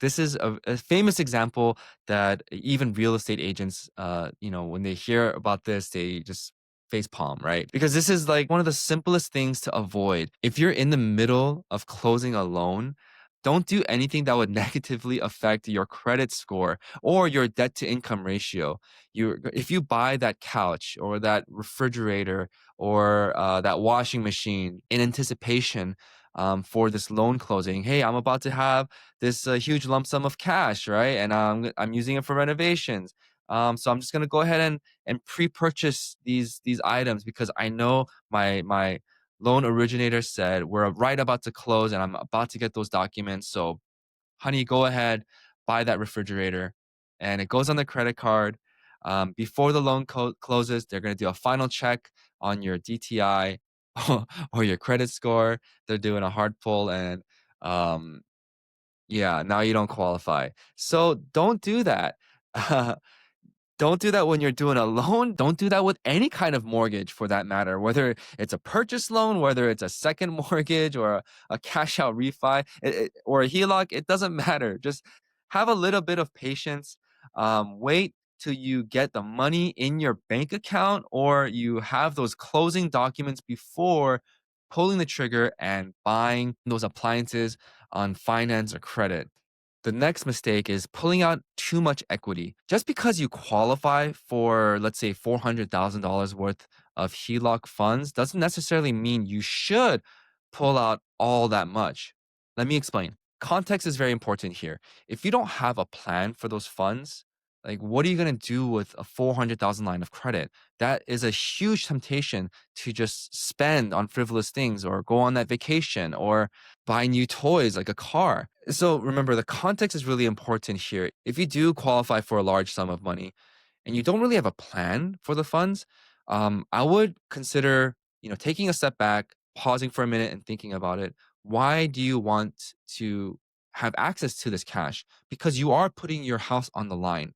This is a famous example that even real estate agents, when they hear about this, they just face palm, right? Because this is like one of the simplest things to avoid. If you're in the middle of closing a loan, don't do anything that would negatively affect your credit score or your debt to income ratio. If you buy that couch or that refrigerator or that washing machine in anticipation for this loan closing, hey, I'm about to have this huge lump sum of cash, right? And I'm using it for renovations. So I'm just gonna go ahead and pre-purchase these items because I know my loan originator said we're right about to close and I'm about to get those documents. So, honey, go ahead, buy that refrigerator, and it goes on the credit card. Before the loan closes, they're gonna do a final check on your DTI or your credit score. They're doing a hard pull and um, yeah, now you don't qualify. So don't do that. Don't do that when you're doing a loan. Don't do that with any kind of mortgage for that matter, whether it's a purchase loan, whether it's a second mortgage or a cash out refi or a HELOC. It doesn't matter. Just have a little bit of patience. Wait till you get the money in your bank account or you have those closing documents before pulling the trigger and buying those appliances on finance or credit. The next mistake is pulling out too much equity. Just because you qualify for, let's say, $400,000 worth of HELOC funds doesn't necessarily mean you should pull out all that much. Let me explain. Context is very important here. If you don't have a plan for those funds, like what are you going to do with a 400,000 line of credit? That is a huge temptation to just spend on frivolous things or go on that vacation or buy new toys like a car. So remember, the context is really important here. If you do qualify for a large sum of money and you don't really have a plan for the funds, I would consider, taking a step back, pausing for a minute and thinking about it. Why do you want to have access to this cash? Because you are putting your house on the line.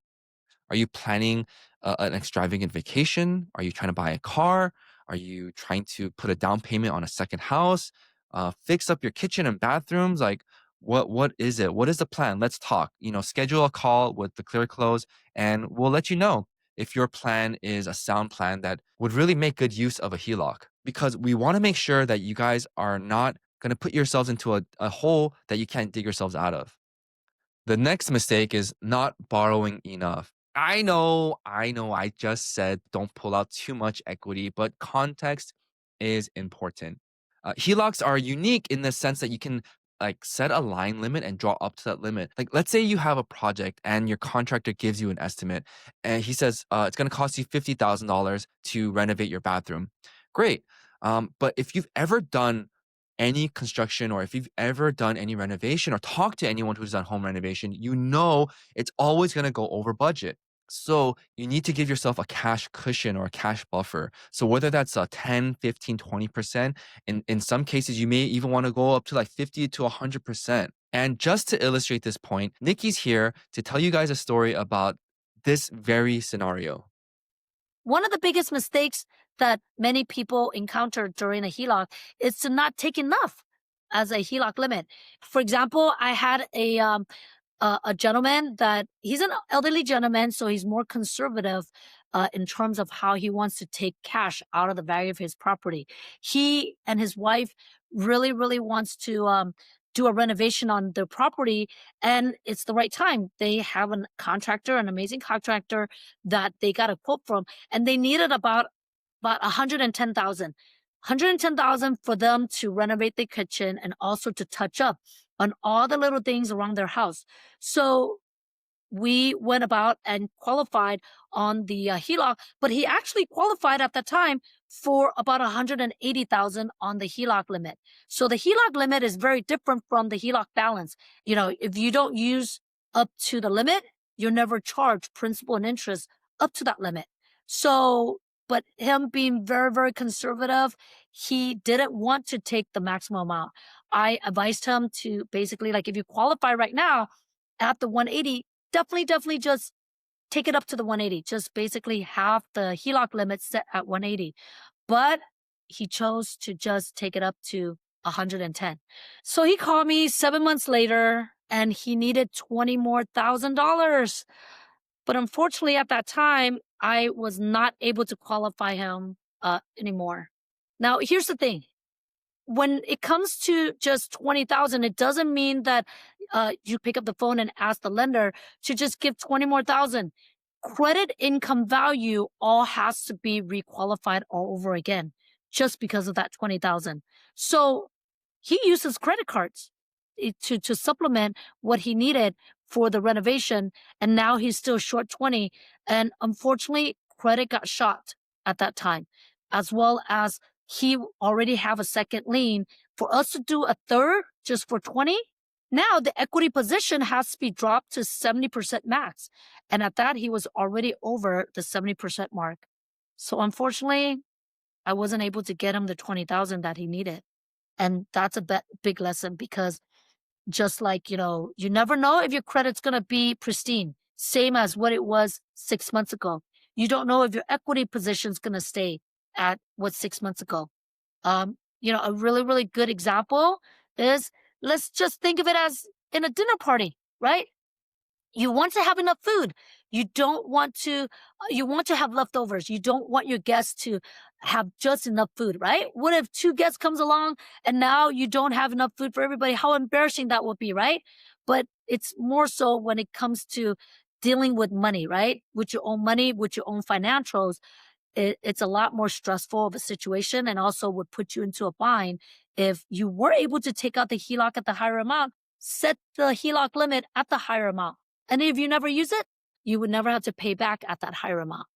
Are you planning an extravagant vacation? Are you trying to buy a car? Are you trying to put a down payment on a second house? Fix up your kitchen and bathrooms? Like, what is it? What is the plan? Let's talk. Schedule a call with the Clear Close, and we'll let you know if your plan is a sound plan that would really make good use of a HELOC. Because we want to make sure that you guys are not going to put yourselves into a hole that you can't dig yourselves out of. The next mistake is not borrowing enough. I just said don't pull out too much equity, but context is important. HELOCs are unique in the sense that you can like set a line limit and draw up to that limit. Like, let's say you have a project and your contractor gives you an estimate and he says it's going to cost you $50,000 to renovate your bathroom. Great. But if you've ever done any construction or if you've ever done any renovation or talked to anyone who's done home renovation, it's always going to go over budget. So you need to give yourself a cash cushion or a cash buffer. So whether that's a 10, 15, 20%, in some cases, you may even want to go up to like 50 to 100%. And just to illustrate this point, Nikki's here to tell you guys a story about this very scenario. One of the biggest mistakes that many people encounter during a HELOC is to not take enough as a HELOC limit. For example, I had a gentleman that he's an elderly gentleman, so he's more conservative in terms of how he wants to take cash out of the value of his property. He and his wife really wants to do a renovation on their property, and it's the right time. They have a contractor, an amazing contractor that they got a quote from, and they needed about 110,000. 110,000 for them to renovate the kitchen and also to touch up on all the little things around their house. So we went about and qualified on the HELOC, but he actually qualified at the time for about 180,000 on the HELOC limit. So the HELOC limit is very different from the HELOC balance. If you don't use up to the limit, you're never charged principal and interest up to that limit. So, but him being very conservative, he didn't want to take the maximum amount. I advised him to basically, like, if you qualify right now at the 180, definitely just take it up to the 180. Just basically have the HELOC limit set at 180. But he chose to just take it up to 110. So he called me 7 months later and he needed 20 more thousand dollars. But unfortunately, at that time, I was not able to qualify him anymore. Now, here's the thing: when it comes to just 20,000, it doesn't mean that you pick up the phone and ask the lender to just give 20 more thousand. Credit income value all has to be requalified all over again just because of that 20,000. So he uses credit cards to supplement what he needed for the renovation, and now he's still short 20. And unfortunately, credit got shot at that time, as well as he already have a second lien. For us to do a third just for 20, now the equity position has to be dropped to 70% max. And at that, he was already over the 70% mark. So unfortunately, I wasn't able to get him the 20,000 that he needed. And that's a big lesson, because just like, you never know if your credit's going to be pristine, same as what it was 6 months ago. You don't know if your equity position's going to stay at what 6 months ago. A really, really good example is, let's just think of it as in a dinner party, right? You want to have enough food. You want to have leftovers. You don't want your guests to have just enough food, right? What if two guests comes along and now you don't have enough food for everybody? How embarrassing that would be, right? But it's more so when it comes to dealing with money, right? With your own money, with your own financials, it's a lot more stressful of a situation, and also would put you into a bind. If you were able to take out the HELOC at the higher amount, set the HELOC limit at the higher amount. And if you never use it, you would never have to pay back at that higher amount.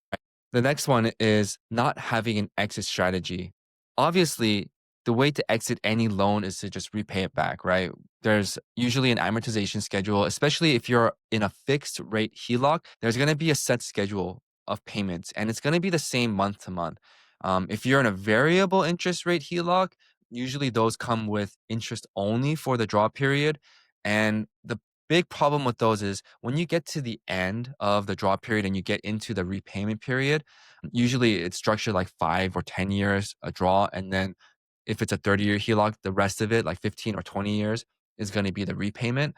The next one is not having an exit strategy. Obviously, the way to exit any loan is to just repay it back, right? There's usually an amortization schedule, especially if you're in a fixed rate HELOC, there's going to be a set schedule of payments, and it's going to be the same month to month. If you're in a variable interest rate HELOC, usually those come with interest only for the draw period. And the big problem with those is when you get to the end of the draw period and you get into the repayment period, usually it's structured like 5 or 10 years a draw. And then if it's a 30-year HELOC, the rest of it, like 15 or 20 years, is going to be the repayment.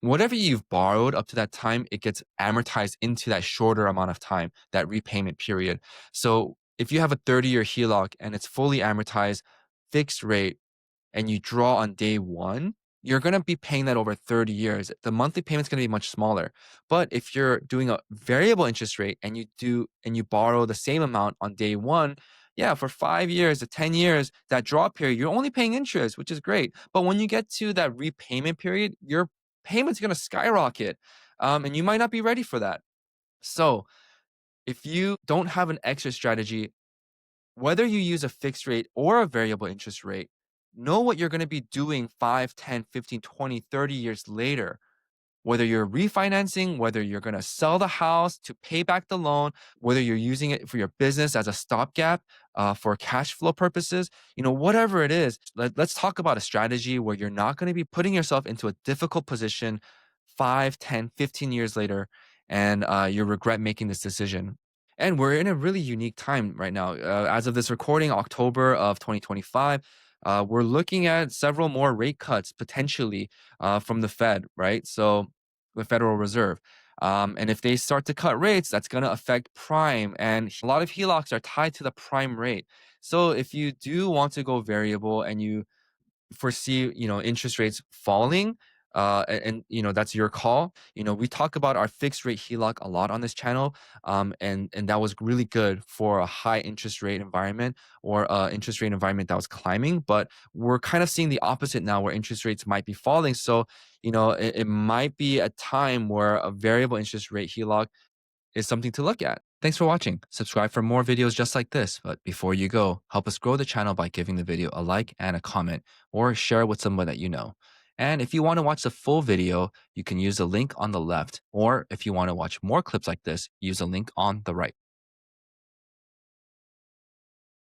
Whatever you've borrowed up to that time, it gets amortized into that shorter amount of time, that repayment period. So if you have a 30-year HELOC and it's fully amortized, fixed rate, and you draw on day one, you're going to be paying that over 30 years. The monthly payment's going to be much smaller. But if you're doing a variable interest rate and you borrow the same amount on day one, yeah, for 5 years to 10 years, that draw period, you're only paying interest, which is great. But when you get to that repayment period, your payment's going to skyrocket. And you might not be ready for that. So if you don't have an exit strategy, whether you use a fixed rate or a variable interest rate, know what you're going to be doing 5, 10, 15, 20, 30 years later. Whether you're refinancing, whether you're going to sell the house to pay back the loan, whether you're using it for your business as a stopgap for cash flow purposes, whatever it is, let's talk about a strategy where you're not going to be putting yourself into a difficult position 5, 10, 15 years later, and you regret making this decision. And we're in a really unique time right now. As of this recording, October of 2025, we're looking at several more rate cuts potentially from the Fed, right? So the Federal Reserve. And if they start to cut rates, that's going to affect prime. And a lot of HELOCs are tied to the prime rate. So if you do want to go variable and you foresee, interest rates falling, and that's your call. We talk about our fixed rate HELOC a lot on this channel, and that was really good for a high interest rate environment or interest rate environment that was climbing. But we're kind of seeing the opposite now, where interest rates might be falling. So it might be a time where a variable interest rate HELOC is something to look at. Thanks for watching. Subscribe for more videos just like this. But before you go, help us grow the channel by giving the video a like and a comment, or share it with someone that you know. And if you want to watch the full video, you can use the link on the left. Or if you want to watch more clips like this, use the link on the right.